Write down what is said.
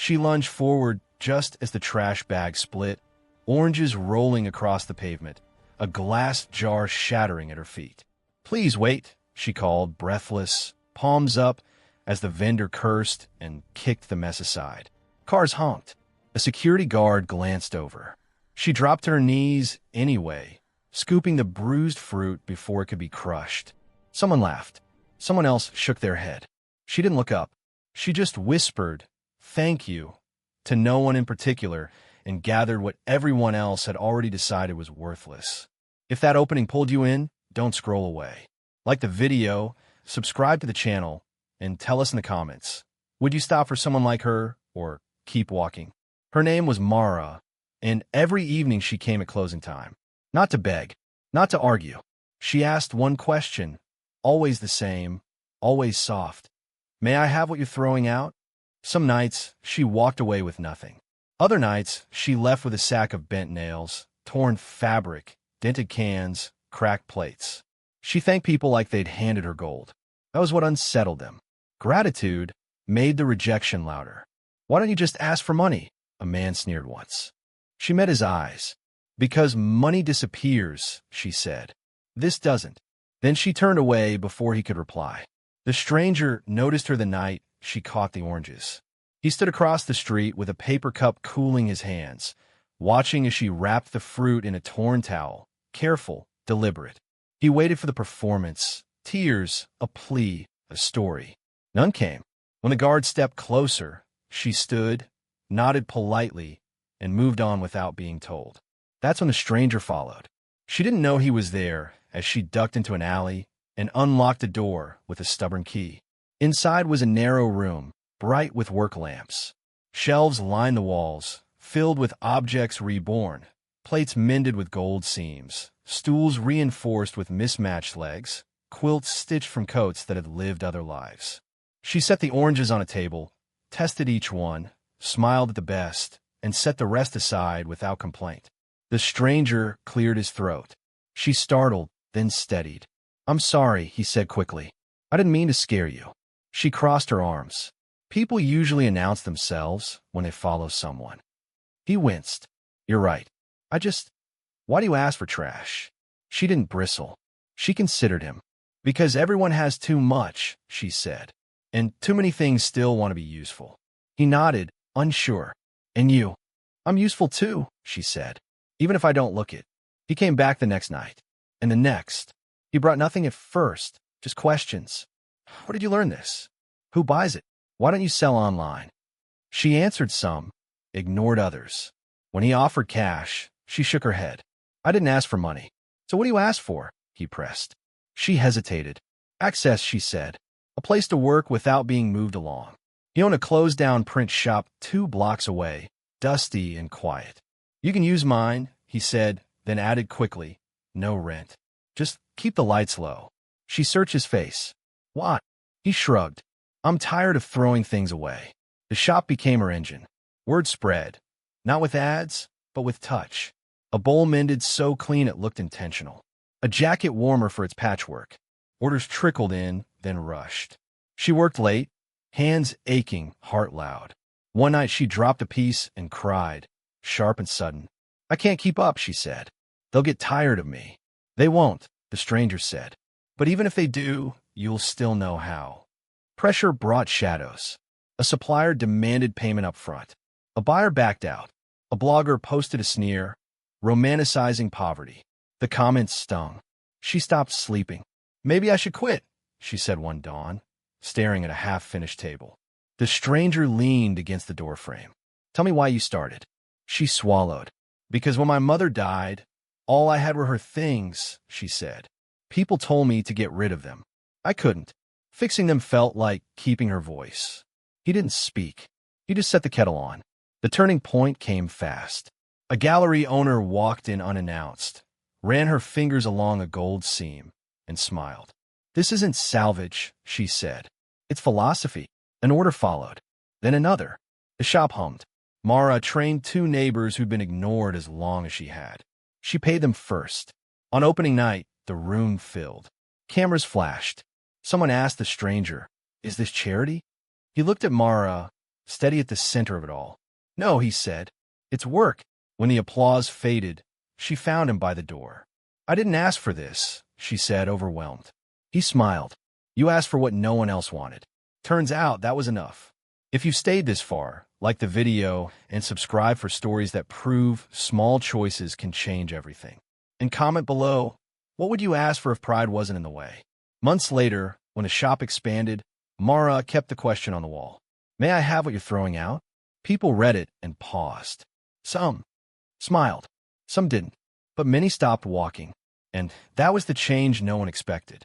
She lunged forward just as the trash bag split, oranges rolling across the pavement, a glass jar shattering at her feet. "Please wait," she called, breathless, palms up, as the vendor cursed and kicked the mess aside. Cars honked. A security guard glanced over. She dropped to her knees anyway, scooping the bruised fruit before it could be crushed. Someone laughed. Someone else shook their head. She didn't look up. She just whispered, "Thank you," to no one in particular, and gathered what everyone else had already decided was worthless. If that opening pulled you in, don't scroll away. Like the video, subscribe to the channel, and tell us in the comments, would you stop for someone like her or keep walking? Her name was Mara, and every evening she came at closing time. Not to beg, not to argue. She asked one question, always the same, always soft. "May I have what you're throwing out?" Some nights, she walked away with nothing. Other nights, she left with a sack of bent nails, torn fabric, dented cans, cracked plates. She thanked people like they'd handed her gold. That was what unsettled them. Gratitude made the rejection louder. "Why don't you just ask for money?" a man sneered once. She met his eyes. "Because money disappears," she said. "This doesn't." Then she turned away before he could reply. The stranger noticed her the night she caught the oranges. He stood across the street with a paper cup cooling his hands, watching as she wrapped the fruit in a torn towel, careful, deliberate. He waited for the performance, tears, a plea, a story. None came. When the guard stepped closer, she stood, nodded politely, and moved on without being told. That's when the stranger followed. She didn't know he was there as she ducked into an alley and unlocked a door with a stubborn key. Inside was a narrow room, bright with work lamps. Shelves lined the walls, filled with objects reborn, plates mended with gold seams, stools reinforced with mismatched legs, quilts stitched from coats that had lived other lives. She set the oranges on a table, tested each one, smiled at the best, and set the rest aside without complaint. The stranger cleared his throat. She startled, then steadied. "I'm sorry," he said quickly. "I didn't mean to scare you." She crossed her arms. People usually announce themselves when they follow someone. He winced. "You're right. Why do you ask for trash?" She didn't bristle. She considered him. "Because everyone has too much," she said. "And too many things still want to be useful." He nodded, unsure. "And you?" "I'm useful too," she said. "Even if I don't look it." He came back the next night. And the next. He brought nothing at first, just questions. "Where did you learn this? Who buys it? Why don't you sell online?" She answered some, ignored others. When he offered cash, she shook her head. "I didn't ask for money." "So what do you ask for?" he pressed. She hesitated. "Access," she said. "A place to work without being moved along." He owned a closed-down print shop 2 blocks away, dusty and quiet. "You can use mine," he said, then added quickly, "No rent. Just keep the lights low." She searched his face. "What?" He shrugged. "I'm tired of throwing things away." The shop became her engine. Word spread, not with ads, but with touch. A bowl mended so clean it looked intentional. A jacket warmer for its patchwork. Orders trickled in, then rushed. She worked late, hands aching, heart loud. One night she dropped a piece and cried, sharp and sudden. "I can't keep up," she said. "They'll get tired of me." "They won't," the stranger said. "But even if they do, you'll still know how." Pressure brought shadows. A supplier demanded payment up front. A buyer backed out. A blogger posted a sneer, romanticizing poverty. The comments stung. She stopped sleeping. "Maybe I should quit," she said one dawn, staring at a half-finished table. The stranger leaned against the doorframe. "Tell me why you started." She swallowed. "Because when my mother died, all I had were her things," she said. "People told me to get rid of them. I couldn't. Fixing them felt like keeping her voice." He didn't speak. He just set the kettle on. The turning point came fast. A gallery owner walked in unannounced, ran her fingers along a gold seam, and smiled. "This isn't salvage," she said. "It's philosophy." An order followed, then another. The shop hummed. Mara trained 2 neighbors who'd been ignored as long as she had. She paid them first. On opening night, the room filled. Cameras flashed. Someone asked the stranger, "Is this charity?" He looked at Mara, steady at the center of it all. "No," he said. "It's work." When the applause faded, she found him by the door. "I didn't ask for this," she said, overwhelmed. He smiled. "You asked for what no one else wanted. Turns out that was enough. If you've stayed this far, like the video and subscribe for stories that prove small choices can change everything. And comment below, what would you ask for if pride wasn't in the way? Months later, when the shop expanded, Mara kept the question on the wall. "May I have what you're throwing out?" People read it and paused. Some smiled, some didn't, but many stopped walking. And that was the change no one expected.